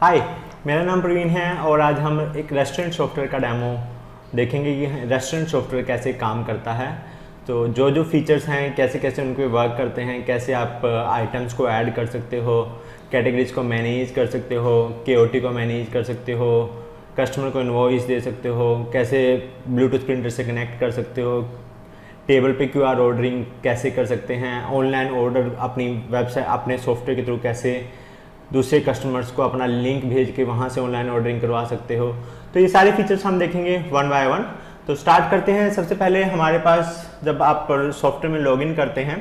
हाय, मेरा नाम प्रवीण है और आज हम एक रेस्टोरेंट सॉफ्टवेयर का डेमो देखेंगे कि रेस्टोरेंट सॉफ्टवेयर कैसे काम करता है। तो जो जो फीचर्स हैं कैसे कैसे उनको वर्क करते हैं, कैसे आप आइटम्स को ऐड कर सकते हो, कैटेगरीज को मैनेज कर सकते हो, केओटी को मैनेज कर सकते हो, कस्टमर को इनवॉइस दे सकते हो, कैसे ब्लूटूथ प्रिंटर से कनेक्ट कर सकते हो, टेबल पे क्यूआर ऑर्डरिंग कैसे कर सकते हैं, ऑनलाइन ऑर्डर अपनी वेबसाइट अपने सॉफ्टवेयर के थ्रू कैसे दूसरे कस्टमर्स को अपना लिंक भेज के वहाँ से ऑनलाइन ऑर्डरिंग करवा सकते हो। तो ये सारे फीचर्स हम देखेंगे वन बाय वन। तो स्टार्ट करते हैं। सबसे पहले हमारे पास जब आप सॉफ्टवेयर में लॉगिन करते हैं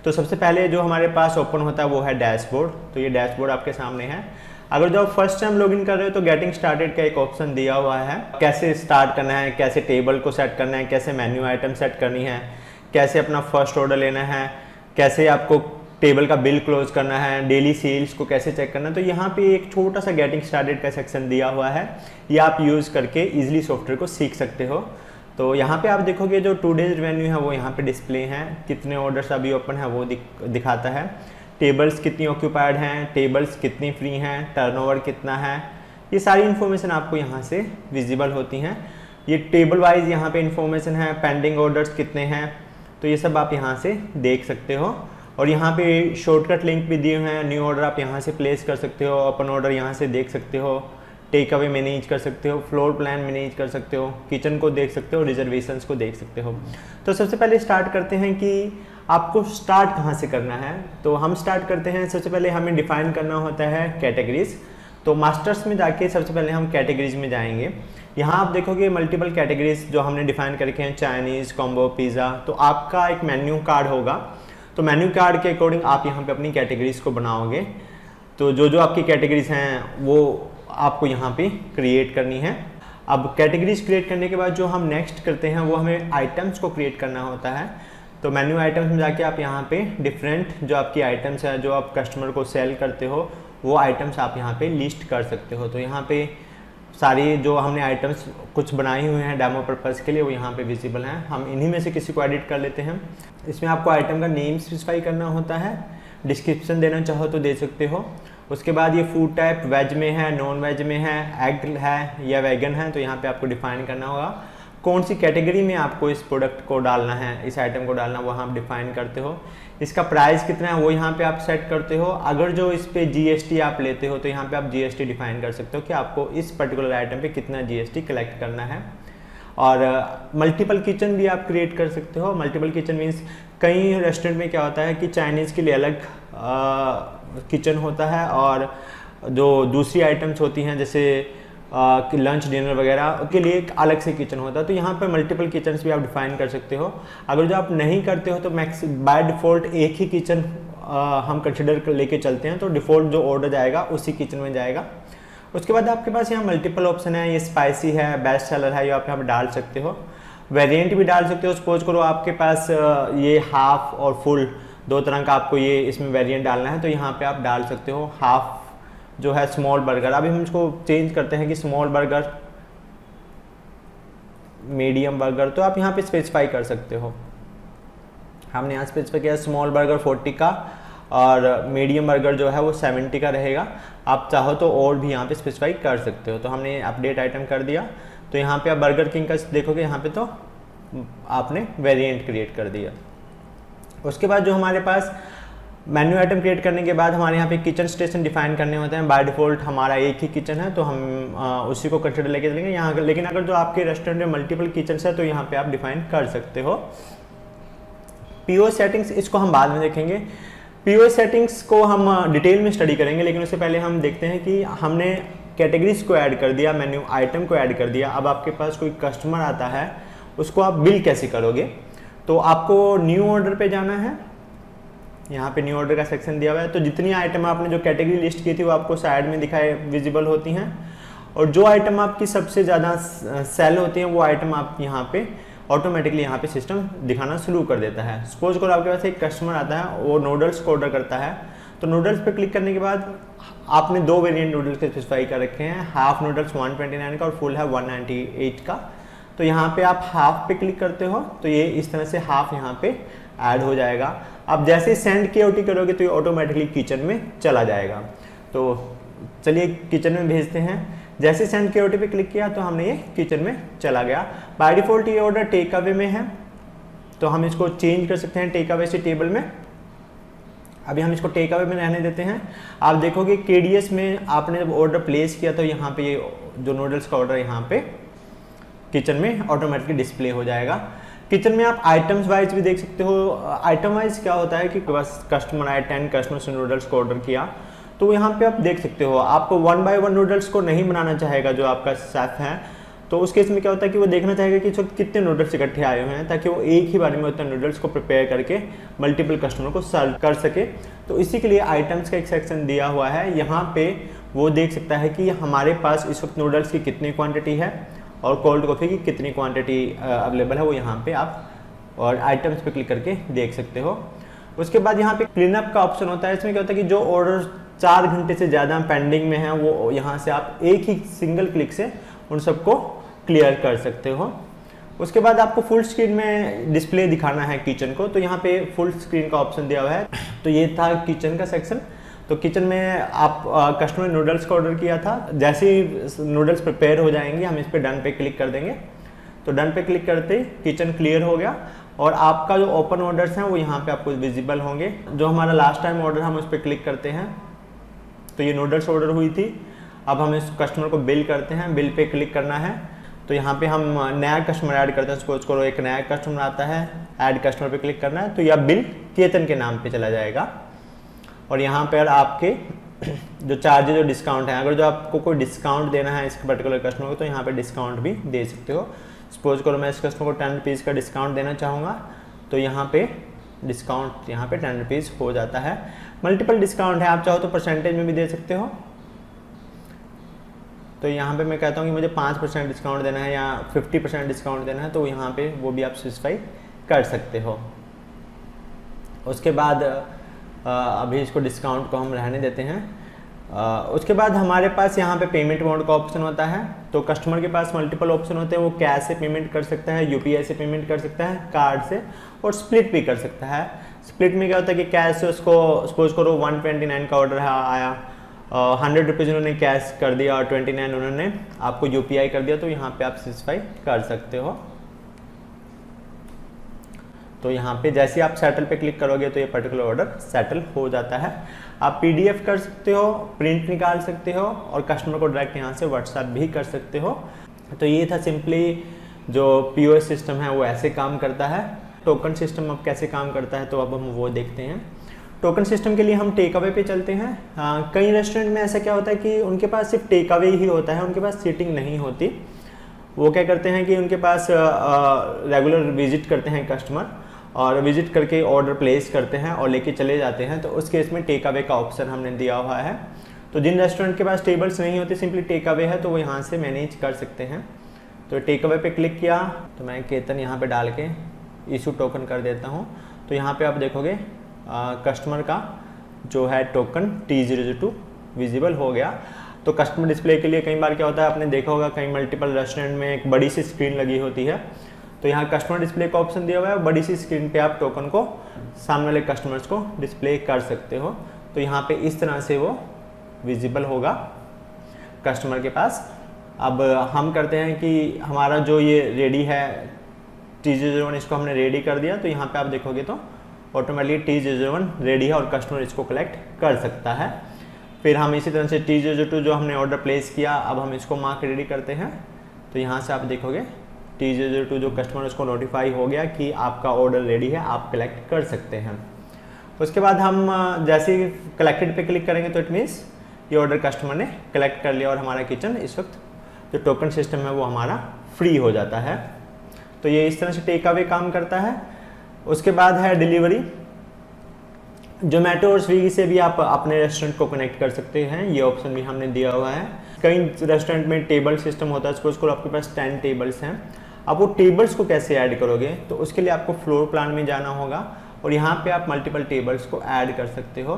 तो सबसे पहले जो हमारे पास ओपन होता है वो है डैशबोर्ड। तो ये डैशबोर्ड आपके सामने है। अगर जो आप फर्स्ट टाइम लॉगिन कर रहे हो तो गेटिंग स्टार्टेड का एक ऑप्शन दिया हुआ है, कैसे स्टार्ट करना है, कैसे टेबल को सेट करना है, कैसे मेन्यू आइटम सेट करनी है, कैसे अपना फर्स्ट ऑर्डर लेना है, कैसे आपको टेबल का बिल क्लोज करना है, डेली सेल्स को कैसे चेक करना है। तो यहाँ पे एक छोटा सा गेटिंग स्टार्टेड का सेक्शन दिया हुआ है, ये आप यूज़ करके इजीली सॉफ्टवेयर को सीख सकते हो। तो यहाँ पे आप देखोगे जो 2 डेज रेवेन्यू है वो यहाँ पे डिस्प्ले हैं, कितने ऑर्डर्स अभी ओपन है वो दिखाता है, टेबल्स कितनी ऑक्यूपाइड हैं, टेबल्स कितनी फ्री हैं, टर्नओवर कितना है, ये सारी इन्फॉर्मेशन आपको यहाँ से विजिबल होती हैं। ये टेबल वाइज यहाँ पे इन्फॉर्मेशन है, पेंडिंग ऑर्डर्स कितने हैं, तो ये सब आप यहाँ से देख सकते हो। और यहाँ पे शॉर्टकट लिंक भी दिए हुए हैं, न्यू ऑर्डर आप यहाँ से प्लेस कर सकते हो, ओपन ऑर्डर यहाँ से देख सकते हो, टेक अवे मैनेज कर सकते हो, फ्लोर प्लान मैनेज कर सकते हो, किचन को देख सकते हो, रिजर्वेशंस को देख सकते हो। तो सबसे पहले स्टार्ट करते हैं कि आपको स्टार्ट कहाँ से करना है। तो हम स्टार्ट करते हैं, सबसे पहले हमें डिफाइन करना होता है कैटेगरीज। तो मास्टर्स में जाके सबसे पहले हम कैटेगरीज में जाएंगे। यहाँ आप देखोगे मल्टीपल कैटेगरीज जो हमने डिफाइन करके हैं, चाइनीज़, कॉम्बो, पिज़्ज़ा। तो आपका एक मेन्यू कार्ड होगा, तो मेन्यू कार्ड के अकॉर्डिंग आप यहाँ पे अपनी कैटेगरीज को बनाओगे। तो जो जो आपकी कैटेगरीज हैं वो आपको यहाँ पे क्रिएट करनी है। अब कैटेगरीज क्रिएट करने के बाद जो हम नेक्स्ट करते हैं वो हमें आइटम्स को क्रिएट करना होता है। तो मेन्यू आइटम्स में जाके आप यहाँ पे डिफरेंट जो आपकी आइटम्स है, जो आप कस्टमर को सेल करते हो, वो आइटम्स आप यहाँ पे लिस्ट कर सकते हो। तो यहाँ पे सारी जो हमने आइटम्स कुछ बनाए हुए हैं डेमो पर्पज़ के लिए वो यहाँ पे विजिबल हैं। हम इन्हीं में से किसी को एडिट कर लेते हैं। इसमें आपको आइटम का नेम स्पेसिफाई करना होता है, डिस्क्रिप्शन देना चाहो तो दे सकते हो। उसके बाद ये फूड टाइप वेज में है, नॉन वेज में है, एग है या वेगन है, तो यहाँ पे आपको डिफाइन करना होगा। कौन सी कैटेगरी में आपको इस प्रोडक्ट को डालना है, इस आइटम को डालना, वहाँ आप डिफाइन करते हो। इसका प्राइस कितना है वो यहाँ पे आप सेट करते हो। अगर जो इस पे जीएसटी आप लेते हो तो यहाँ पे आप जीएसटी डिफाइन कर सकते हो कि आपको इस पर्टिकुलर आइटम पे कितना जीएसटी कलेक्ट करना है। और मल्टीपल किचन भी आप क्रिएट कर सकते हो। मल्टीपल किचन मीन्स कई रेस्टोरेंट में क्या होता है कि चाइनीज़ के लिए अलग किचन होता है और जो दूसरी आइटम्स होती हैं जैसे लंच डिनर वगैरह के लिए एक अलग से किचन होता है। तो यहाँ पर मल्टीपल किचन्स भी आप डिफाइन कर सकते हो। अगर जो आप नहीं करते हो तो मैक्स बाय डिफ़ॉल्ट एक ही किचन हम कंसिडर लेके चलते हैं, तो डिफ़ॉल्ट जो ऑर्डर जाएगा उसी किचन में जाएगा। उसके बाद आपके पास यहाँ मल्टीपल ऑप्शन है, ये स्पाइसी है, बेस्ट सेलर है, ये आप यहाँ पर डाल सकते हो। वेरिएंट भी डाल सकते हो। सपोज करो आपके पास ये हाफ और फुल दो तरह का आपको ये इसमें वेरिएंट डालना है, तो यहाँ पे आप डाल सकते हो। हाफ जो है स्मॉल बर्गर, अभी हम इसको चेंज करते हैं कि स्मॉल बर्गर, मीडियम बर्गर, तो आप यहाँ पे स्पेसिफाई कर सकते हो। हमने यहाँ स्पेसिफाई किया स्मॉल बर्गर 40 का और मीडियम बर्गर जो है वो 70 का रहेगा। आप चाहो तो और भी यहाँ पे स्पेसिफाई कर सकते हो। तो हमने अपडेट आइटम कर दिया। तो यहाँ पे आप बर्गर किंग का देखोगे, यहाँ पे तो आपने वेरिएंट क्रिएट कर दिया। उसके बाद जो हमारे पास मेन्यू आइटम क्रिएट करने के बाद हमारे यहाँ पे किचन स्टेशन डिफाइन करने होते हैं। बाय डिफ़ॉल्ट हमारा एक ही किचन है तो हम उसी को कंसिडर लेके चलेंगे यहाँ। लेकिन अगर जो आपके रेस्टोरेंट में मल्टीपल किचन है तो यहाँ पे आप डिफाइन कर सकते हो। पीओएस सेटिंग्स इसको हम बाद में देखेंगे। पीओएस सेटिंग्स को हम डिटेल में स्टडी करेंगे, लेकिन उससे पहले हम देखते हैं कि हमने कैटेगरीज को ऐड कर दिया, मेन्यू आइटम को ऐड कर दिया। अब आपके पास कोई कस्टमर आता है, उसको आप बिल कैसे करोगे। तो आपको न्यू ऑर्डर पे जाना है, यहाँ पे न्यू ऑर्डर का सेक्शन दिया हुआ है। तो जितनी आइटम आपने जो कैटेगरी लिस्ट की थी वो आपको साइड में दिखाई विजिबल होती हैं, और जो आइटम आपकी सबसे ज़्यादा सेल होती हैं वो आइटम आप यहाँ पे ऑटोमेटिकली यहाँ पे सिस्टम दिखाना शुरू कर देता है। सपोज करो आपके पास एक कस्टमर आता है, वो नूडल्स को ऑर्डर करता है, तो नूडल्स पे क्लिक करने के बाद आपने 2 वेरिएंट नूडल्स के स्पेसिफाई कर रखे हैं, हाफ नूडल्स 129 का और फुल है 198 का। तो यहाँ पे आप हाफ पे क्लिक करते हो तो ये इस तरह से हाफ यहाँ पे ऐड हो जाएगा। अब जैसे सेंड केओटी करोगे तो ये ऑटोमेटिकली किचन में चला जाएगा। तो चलिए किचन में भेजते हैं। जैसे सेंड के पे क्लिक किया तो हमने ये किचन में चला गया। बाय डिफ़ॉल्ट ये ऑर्डर टेक अवे में है, तो हम इसको चेंज कर सकते हैं टेक अवे से टेबल में। अभी हम इसको टेक अवे में रहने देते हैं। आप देखोगे KDS में आपने जब ऑर्डर प्लेस किया तो यहाँ पे ये जो नूडल्स का ऑर्डर यहाँ पे किचन में ऑटोमेटिकली डिस्प्ले हो जाएगा। किचन में आप आइटम्स वाइज भी देख सकते हो। आइटम वाइज क्या होता है कि बस कस्टमर आए, 10 कस्टमर्स ने नूडल्स को ऑर्डर किया तो यहाँ पे आप देख सकते हो। आपको 1 बाय 1 नूडल्स को नहीं बनाना चाहेगा जो आपका शेफ है, तो उस केस में क्या होता है कि वो देखना चाहेगा कि इस वक्त कितने नूडल्स इकट्ठे आए हुए हैं, ताकि वो एक ही बार में उतने नूडल्स को प्रिपेयर करके मल्टीपल कस्टमर को सर्व कर सके। तो इसी के लिए आइटम्स का एक सेक्शन दिया हुआ है। यहाँ पे वो देख सकता है कि हमारे पास इस वक्त नूडल्स की कितनी क्वांटिटी है और कोल्ड कॉफ़ी की कितनी क्वांटिटी अवेलेबल है, वो यहाँ पे आप और आइटम्स पे क्लिक करके देख सकते हो। उसके बाद यहाँ पे क्लीन अप का ऑप्शन होता है। इसमें क्या होता है कि जो ऑर्डर 4 घंटे से ज़्यादा पेंडिंग में है वो यहाँ से आप एक ही सिंगल क्लिक से उन सबको क्लियर कर सकते हो। उसके बाद आपको फुल स्क्रीन में डिस्प्ले दिखाना है किचन को, तो यहाँ पे फुल स्क्रीन का ऑप्शन दिया हुआ है। तो ये था किचन का सेक्शन। तो किचन में आप कस्टमर ने नूडल्स का ऑर्डर किया था, जैसे ही नूडल्स प्रिपेयर हो जाएंगे हम इस पर डन पे क्लिक कर देंगे। तो डन पे क्लिक करते ही किचन क्लियर हो गया और आपका जो ओपन ऑर्डर्स हैं वो यहाँ पे आपको विजिबल होंगे। जो हमारा लास्ट टाइम ऑर्डर हम उस पर क्लिक करते हैं तो ये नूडल्स ऑर्डर हुई थी। अब हम इस कस्टमर को बिल करते हैं, बिल पे क्लिक करना है। तो यहाँ पे हम नया कस्टमर ऐड करते हैं। सपोज करो एक नया कस्टमर आता है, ऐड कस्टमर पे क्लिक करना है तो यह बिल केतन के नाम पे चला जाएगा। और यहाँ पर आपके जो चार्जेज और डिस्काउंट है, अगर जो आपको कोई डिस्काउंट देना है इस पर्टिकुलर कस्टमर को तो यहाँ पे डिस्काउंट भी दे सकते हो। सपोज करो मैं इस कस्टमर को 10 रुपीज़ का डिस्काउंट देना चाहूँगा तो यहाँ पे डिस्काउंट यहाँ पे 10 रुपीज़ हो जाता है। मल्टीपल डिस्काउंट है, आप चाहो तो परसेंटेज में भी दे सकते हो। तो यहाँ पे मैं कहता हूँ कि मुझे 5% डिस्काउंट देना है या 50% डिस्काउंट देना है, तो यहाँ पे वो भी आप स्पेसिफाई कर सकते हो। उसके बाद अभी इसको डिस्काउंट को हम रहने देते हैं। उसके बाद हमारे पास यहाँ पे पेमेंट मोड का ऑप्शन होता है। तो कस्टमर के पास मल्टीपल ऑप्शन होते हैं, वो कैश से पेमेंट कर सकता है, UPI से पेमेंट कर सकता है, कार्ड से, और स्प्लिट भी कर सकता है। स्प्लिट में क्या होता है कि कैश से उसको सपोज करो 129 का ऑर्डर आया, 100 रुपीज़ उन्होंने कैश कर दिया और 29 उन्होंने आपको UPI कर दिया, तो यहाँ पे आप स्पेसिफाई कर सकते हो। तो यहाँ पे जैसे आप सेटल पे क्लिक करोगे तो ये पर्टिकुलर ऑर्डर सेटल हो जाता है। आप PDF कर सकते हो, प्रिंट निकाल सकते हो और कस्टमर को डायरेक्ट यहाँ से व्हाट्सएप भी कर सकते हो। तो ये था सिंपली जो POS सिस्टम है वो ऐसे काम करता है। टोकन सिस्टम अब कैसे काम करता है तो अब हम वो देखते हैं। टोकन सिस्टम के लिए हम टेक अवे पे चलते हैं। कई रेस्टोरेंट में ऐसा क्या होता है कि उनके पास सिर्फ टेक अवे ही होता है, उनके पास सीटिंग नहीं होती। वो क्या करते हैं कि उनके पास रेगुलर विजिट करते हैं कस्टमर और विजिट करके ऑर्डर प्लेस करते हैं और लेके चले जाते हैं। तो उस केस में टेक अवे का ऑप्शन हमने दिया हुआ है। तो जिन रेस्टोरेंट के पास टेबल्स नहीं होते, सिंपली टेक अवे है, तो वो यहाँ से मैनेज कर सकते हैं। तो टेक अवे पे क्लिक किया तो मैं केतन यहाँ पे डाल के इशू टोकन कर देता हूँ। तो यहाँ पे आप देखोगे कस्टमर का जो है टोकन T002 विजिबल हो गया। तो कस्टमर डिस्प्ले के लिए कई बार क्या होता है, आपने देखा होगा कई मल्टीपल रेस्टोरेंट में एक बड़ी सी स्क्रीन लगी होती है। तो यहाँ कस्टमर डिस्प्ले का ऑप्शन दिया हुआ है, बड़ी सी स्क्रीन पे आप टोकन को सामने वाले कस्टमर्स को डिस्प्ले कर सकते हो। तो यहाँ पे इस तरह से वो विजिबल होगा कस्टमर के पास। अब हम करते हैं कि हमारा जो ये रेडी है T001, इसको हमने रेडी कर दिया। तो यहाँ पे आप देखोगे तो ऑटोमेटिकली T001 रेडी है और कस्टमर इसको कलेक्ट कर सकता है। फिर हम इसी तरह से T002 जो हमने ऑर्डर प्लेस किया, अब हम इसको मार्क रेडी करते हैं। तो यहाँ से आप देखोगे T002 जो कस्टमर उसको नोटिफाई हो गया कि आपका ऑर्डर रेडी है, आप कलेक्ट कर सकते हैं। उसके बाद हम जैसे ही कलेक्टेड पे क्लिक करेंगे तो इट मीन्स ये ऑर्डर कस्टमर ने कलेक्ट कर लिया और हमारा किचन इस वक्त जो टोकन सिस्टम है वो हमारा फ्री हो जाता है। तो ये इस तरह से टेक अवे काम करता है। उसके बाद है डिलीवरी। जोमेटो और स्विगी से भी आप अपने रेस्टोरेंट को कनेक्ट कर सकते हैं, ये ऑप्शन भी हमने दिया हुआ है। कई रेस्टोरेंट में टेबल सिस्टम होता है, सपोज करो आपके पास 10 टेबल्स हैं। अब वो टेबल्स को कैसे ऐड करोगे, तो उसके लिए आपको फ्लोर प्लान में जाना होगा और यहाँ पे आप मल्टीपल टेबल्स को ऐड कर सकते हो।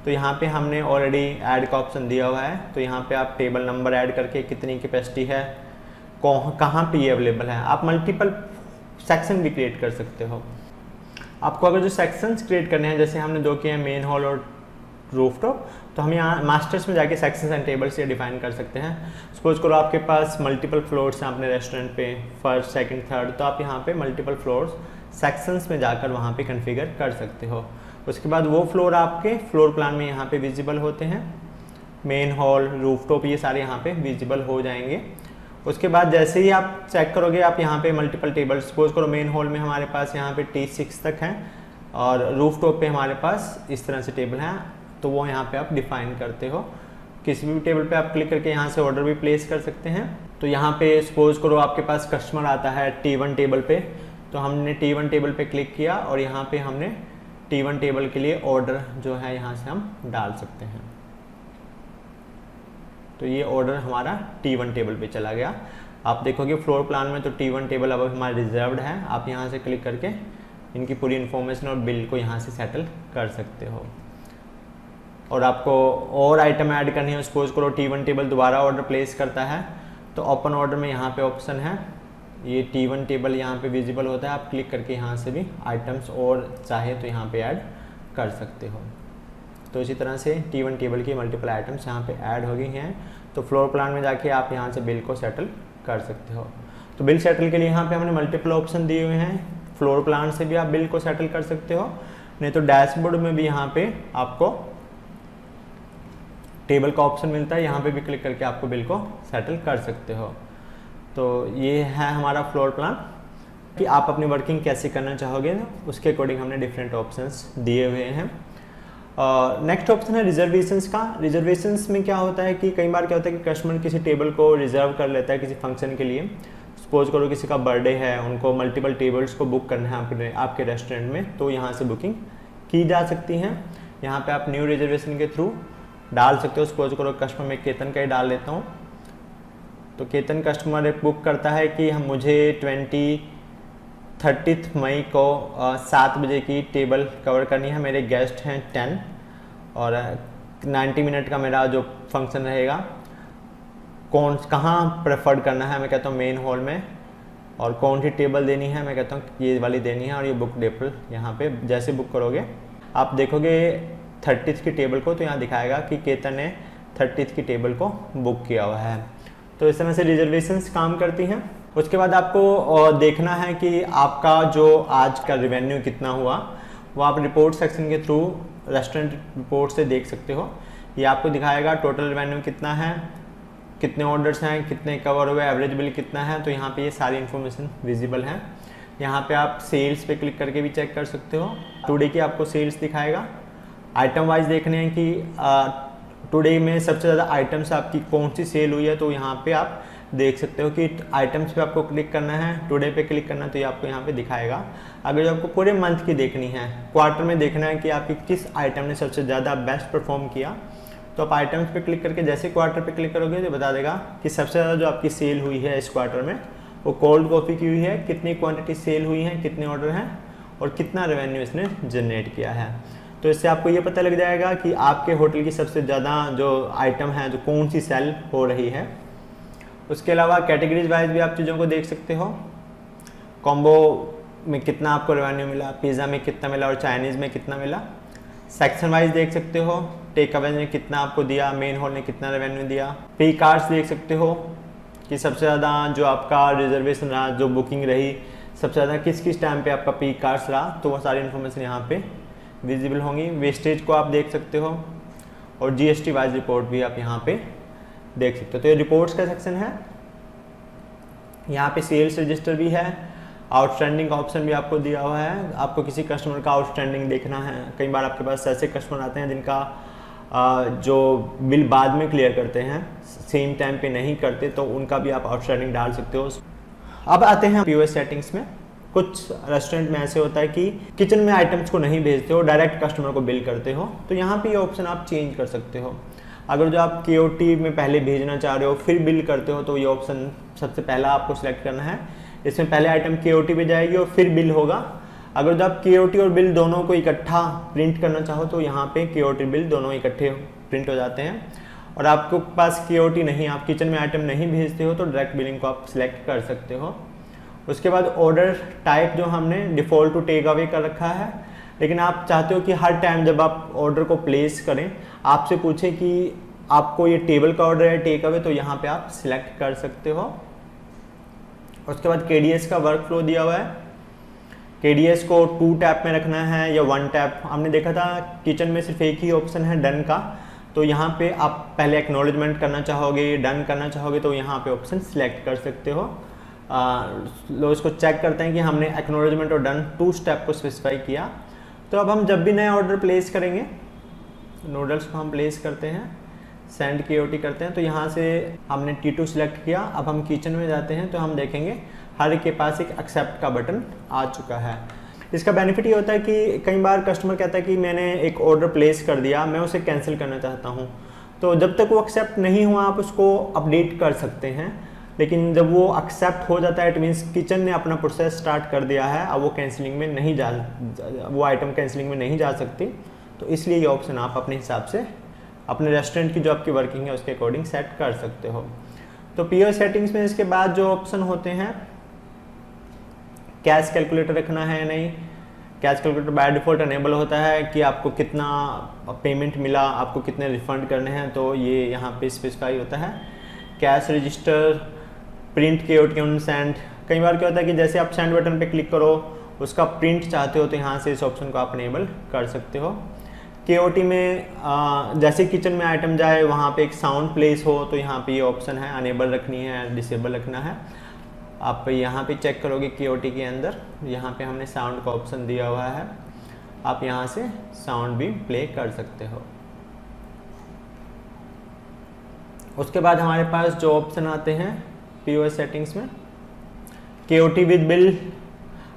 तो यहाँ पे हमने ऑलरेडी ऐड का ऑप्शन दिया हुआ है। तो यहाँ पे आप टेबल नंबर ऐड करके कितनी कैपेसिटी है, कहाँ पे ये अवेलेबल है, आप मल्टीपल सेक्शन भी क्रिएट कर सकते हो। आपको अगर जो सेक्शंस क्रिएट करने हैं, जैसे हमने 2 किए हैं, मेन हॉल और रूफटॉप, तो हम यहाँ मास्टर्स में जाके सेक्शंस एंड टेबल्स ये डिफाइन कर सकते हैं। सपोज करो आपके पास मल्टीपल फ्लोर्स हैं अपने रेस्टोरेंट पे, फर्स्ट सेकंड थर्ड, तो आप यहाँ पे मल्टीपल फ्लोर्स सेक्शंस में जाकर वहाँ पे कॉन्फ़िगर कर सकते हो। उसके बाद वो फ्लोर आपके फ्लोर प्लान में यहाँ पे विजिबल होते हैं, मेन हॉल, रूफटॉप, ये सारे यहाँ पे विजिबल हो जाएंगे। उसके बाद जैसे ही आप चेक करोगे आप यहाँ पे मल्टीपल टेबल, सपोज करो मेन हॉल में हमारे पास यहाँ पे T6 तक हैं और रूफटॉप पे हमारे पास इस तरह से टेबल हैं, तो वो यहाँ पे आप डिफाइन करते हो। किसी भी टेबल पे आप क्लिक करके यहाँ से ऑर्डर भी प्लेस कर सकते हैं। तो यहाँ पे सपोज करो आपके पास कस्टमर आता है T1 टेबल पे, तो हमने T1 टेबल पे क्लिक किया और यहाँ पे हमने T1 टेबल के लिए ऑर्डर जो है यहाँ से हम डाल सकते हैं। तो ये ऑर्डर हमारा T1 टेबल पे चला गया। आप देखोगे फ्लोर प्लान में तो T1 टेबल अब हमारा रिजर्व्ड है। आप यहाँ से क्लिक करके इनकी पूरी इन्फॉर्मेशन और बिल को यहाँ से सेटल कर सकते हो। और आपको और आइटम ऐड करनी है, सपोज करो T1 टेबल दोबारा ऑर्डर प्लेस करता है, तो ओपन ऑर्डर में यहाँ पे ऑप्शन है, ये T1 टेबल यहाँ पे विजिबल होता है। आप क्लिक करके यहाँ से भी आइटम्स और चाहे तो यहाँ पे ऐड कर सकते हो। तो इसी तरह से T1 टेबल की मल्टीपल आइटम्स यहाँ पे ऐड हो गई हैं। तो फ्लोर प्लान में जाके आप यहाँ से बिल को सेटल कर सकते हो। तो बिल सेटल के लिए यहाँ पे हमने मल्टीपल ऑप्शन दिए हुए हैं। फ्लोर प्लान से भी आप बिल को सेटल कर सकते हो, नहीं तो डैशबोर्ड में भी यहाँ पे आपको टेबल का ऑप्शन मिलता है, यहाँ पे भी क्लिक करके आपको बिल को सेटल कर सकते हो। तो ये है हमारा फ्लोर प्लान कि आप अपनी वर्किंग कैसे करना चाहोगे, उसके अकॉर्डिंग हमने डिफरेंट ऑप्शंस दिए हुए हैं। नेक्स्ट ऑप्शन है रिजर्वेशंस का। रिजर्वेशंस में क्या होता है कि कई बार क्या होता है कि कस्टमर किसी टेबल को रिजर्व कर लेता है किसी फंक्शन के लिए। सपोज करो किसी का बर्थडे है, उनको मल्टीपल टेबल्स को बुक करना है आपके रेस्टोरेंट में, तो यहाँ से बुकिंग की जा सकती है। यहाँ पे आप न्यू रिजर्वेशन के थ्रू डाल सकते हो। सपोज करो कस्टमर में केतन का ही डाल लेता हूँ, तो केतन कस्टमर बुक करता है कि हम मुझे 30 मई को 7 बजे की टेबल कवर करनी है, मेरे गेस्ट हैं 10 और 90 मिनट का मेरा जो फंक्शन रहेगा, कहाँ प्रेफर्ड करना है, मैं कहता हूँ मेन हॉल में, और कौन सी टेबल देनी है, मैं कहता हूँ ये वाली देनी है, और ये बुक टेबल यहाँ पे जैसे बुक करोगे आप देखोगे 30 की टेबल को, तो यहाँ दिखाएगा कि केतन ने 30 की टेबल को बुक किया हुआ है। तो इस तरह से रिजर्वेशंस काम करती हैं। उसके बाद आपको देखना है कि आपका जो आज का रेवेन्यू कितना हुआ, वो आप रिपोर्ट सेक्शन के थ्रू रेस्टोरेंट रिपोर्ट से देख सकते हो। ये आपको दिखाएगा टोटल रेवेन्यू कितना है, कितने ऑर्डर्स हैं, कितने कवर हुए, एवरेज बिल कितना है। तो यहाँ पे ये सारी इन्फॉर्मेशन विजिबल है। यहाँ पे आप सेल्स पे क्लिक करके भी चेक कर सकते हो। टुडे की आपको सेल्स दिखाएगा। आइटम वाइज देखने हैं कि टुडे में सबसे ज़्यादा आइटम्स आपकी कौन सी सेल हुई है, तो यहाँ पे आप देख सकते हो कि आइटम्स पे आपको क्लिक करना है, टुडे पे क्लिक करना है, तो ये आपको यहाँ पे दिखाएगा। अगर जो आपको पूरे मंथ की देखनी है, क्वार्टर में देखना है कि आपकी किस आइटम ने सबसे ज़्यादा बेस्ट परफॉर्म किया, तो आप आइटम्स पे क्लिक करके जैसे क्वार्टर पे क्लिक करोगे तो बता देगा कि सबसे ज़्यादा जो आपकी सेल हुई है इस क्वार्टर में वो कोल्ड कॉफ़ी की हुई है, कितनी क्वान्टिटी सेल हुई है, कितने ऑर्डर हैं और कितना रेवेन्यू इसने जनरेट किया है। तो इससे आपको ये पता लग जाएगा कि आपके होटल की सबसे ज़्यादा जो आइटम है जो कौन सी सेल हो रही है। उसके अलावा कैटेगरीज वाइज भी आप चीज़ों को देख सकते हो। कॉम्बो में कितना आपको रेवेन्यू मिला, पिज़्ज़ा में कितना मिला और चाइनीज़ में कितना मिला। सेक्शन वाइज देख सकते हो, टेक अवे ने कितना आपको दिया, मेन हॉल ने कितना रेवेन्यू दिया। पी कार्ड्स देख सकते हो कि सबसे ज़्यादा जो आपका रिजर्वेशन रहा, जो बुकिंग रही, सबसे ज़्यादा किस किस टाइम पे आपका पी कार्ड्स रहा, तो वो सारी इन्फॉर्मेशन यहाँ पे विजिबल होंगी। वेस्टेज को आप देख सकते हो और जीएसटी वाइज रिपोर्ट भी आप यहाँ पे देख सकते हो। तो ये रिपोर्ट्स का सेक्शन है। यहाँ पे सेल्स रजिस्टर भी है, आउटस्टैंडिंग का ऑप्शन भी आपको दिया हुआ है। आपको किसी कस्टमर का आउटस्टैंडिंग देखना है, कई बार आपके पास ऐसे कस्टमर आते हैं जिनका जो बिल बाद में क्लियर करते हैं, सेम टाइम पे नहीं करते, तो उनका भी आप आउटस्टैंडिंग डाल सकते हो। अब आते हैं पीओएस सेटिंग्स में। कुछ रेस्टोरेंट में ऐसे होता है कि किचन में आइटम्स को नहीं भेजते हो, डायरेक्ट कस्टमर को बिल करते हो, तो यहाँ पे ये ऑप्शन आप चेंज कर सकते हो। अगर जो आप केओटी में पहले भेजना चाह रहे हो फिर बिल करते हो, तो ये ऑप्शन सबसे पहला आपको सिलेक्ट करना है। इसमें पहले आइटम केओटी पे जाएगी और फिर बिल होगा। अगर जो आप केओटी और बिल दोनों को इकट्ठा प्रिंट करना चाहो, तो यहाँ पे केओटी बिल दोनों इकट्ठे प्रिंट हो जाते हैं। और आपके पास केओटी नहीं, आप किचन में आइटम नहीं भेजते हो, तो डायरेक्ट बिलिंग को आप सिलेक्ट कर सकते हो। उसके बाद ऑर्डर टाइप जो हमने डिफ़ॉल्ट टू टेक अवे कर रखा है, लेकिन आप चाहते हो कि हर टाइम जब आप ऑर्डर को प्लेस करें आपसे पूछे कि आपको ये टेबल का ऑर्डर है टेक अवे, तो यहाँ पे आप सिलेक्ट कर सकते हो। उसके बाद KDS का वर्क फ्लो दिया हुआ है। KDS को 2 टैप में रखना है या 1 टैप। हमने देखा था किचन में सिर्फ एक ही ऑप्शन है डन का, तो यहाँ पे आप पहले एक्नॉलेजमेंट करना चाहोगे, डन करना चाहोगे, तो यहाँ पे ऑप्शन सिलेक्ट कर सकते हो। लो इसको चेक करते हैं कि हमने एक्नॉलेजमेंट और डन 2 स्टेप को स्पेसिफाई किया। तो अब हम जब भी नया ऑर्डर प्लेस करेंगे, नूडल्स को हम प्लेस करते हैं, सेंड KOT करते हैं, तो यहाँ से हमने T2 सिलेक्ट किया। अब हम किचन में जाते हैं तो हम देखेंगे हर एक के पास एक एक्सेप्ट का बटन आ चुका है। इसका बेनिफिट ये होता है कि कई बार कस्टमर कहता है कि मैंने एक ऑर्डर प्लेस कर दिया, मैं उसे कैंसिल करना चाहता हूँ, तो जब तक वो एक्सेप्ट नहीं हुआ आप उसको अपडेट कर सकते हैं। लेकिन जब वो एक्सेप्ट हो जाता है इट मीन्स किचन ने अपना प्रोसेस स्टार्ट कर दिया है, अब वो कैंसिलिंग में नहीं वो आइटम कैंसिलिंग में नहीं जा सकती। तो इसलिए ये ऑप्शन आप अपने हिसाब से अपने रेस्टोरेंट की जो आपकी वर्किंग है उसके अकॉर्डिंग सेट कर सकते हो। तो POS सेटिंग्स में इसके बाद जो ऑप्शन होते हैं, कैश कैलकुलेटर रखना है या नहीं। Cash calculator by default enable होता है कि आपको कितना पेमेंट मिला, आपको कितने रिफंड करने हैं, तो ये यहाँ पे स्पेसिफाई होता है। Cash register, print KOT on send. कई बार क्या होता है कि जैसे आप सेंड बटन पे क्लिक करो उसका प्रिंट चाहते हो तो यहाँ से इस ऑप्शन को आप अनेबल कर सकते हो। KOT में जैसे किचन में आइटम जाए वहाँ पे एक साउंड प्लेस हो तो यहाँ पे ये ऑप्शन है, अनेबल रखनी है, डिसेबल रखना है। आप यहाँ पे चेक करोगे KOT के अंदर, यहाँ पे हमने साउंड का ऑप्शन दिया हुआ है, आप यहाँ से साउंड भी प्ले कर सकते हो। उसके बाद हमारे पास जो ऑप्शन आते हैं POS सेटिंग्स में, KOT विद बिल,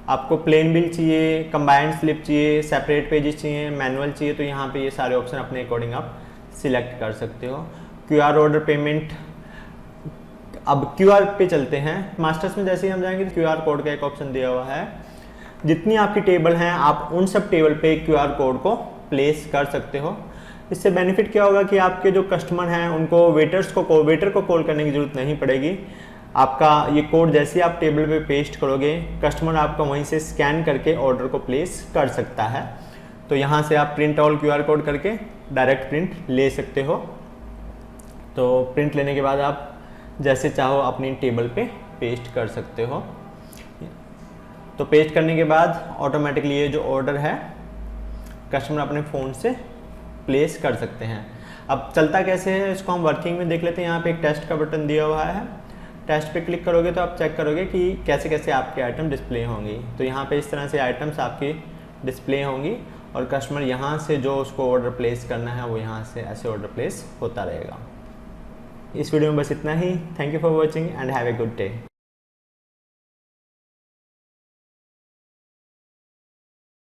आपको प्लेन बिल चाहिए, कंबाइंड स्लिप चाहिए, सेपरेट पेजेस चाहिए, मैनुअल चाहिए, तो यहाँ पे ये सारे ऑप्शन अपने अकॉर्डिंग आप सिलेक्ट कर सकते हो। QR ऑर्डर पेमेंट, अब QR पे चलते हैं। मास्टर्स में जैसे ही हम जाएंगे तो QR कोड का एक ऑप्शन दिया हुआ है। जितनी आपकी टेबल हैं आप उन सब टेबल पे QR कोड को प्लेस कर सकते हो। इससे बेनिफिट क्या होगा कि आपके जो कस्टमर हैं उनको वेटर को कॉल करने की ज़रूरत नहीं पड़ेगी। आपका ये कोड जैसे ही आप टेबल पे पेस्ट करोगे कस्टमर आपका वहीं से स्कैन करके ऑर्डर को प्लेस कर सकता है। तो यहाँ से आप प्रिंट ऑल QR कोड करके डायरेक्ट प्रिंट ले सकते हो। तो प्रिंट लेने के बाद आप जैसे चाहो अपनी टेबल पे पेस्ट कर सकते हो। तो पेस्ट करने के बाद ऑटोमेटिकली ये जो ऑर्डर है कस्टमर अपने फ़ोन से प्लेस कर सकते हैं। अब चलता कैसे है इसको हम वर्किंग में देख लेते हैं। यहाँ पे एक टेस्ट का बटन दिया हुआ है, टेस्ट पे क्लिक करोगे तो आप चेक करोगे कि कैसे कैसे आपके आइटम डिस्प्ले होंगी। तो यहाँ पे इस तरह से आइटम्स आपकी डिस्प्ले होंगी और कस्टमर यहाँ से जो उसको ऑर्डर प्लेस करना है वो यहाँ से ऐसे ऑर्डर प्लेस होता रहेगा। इस वीडियो में बस इतना ही। Thank you for watching and have a good day.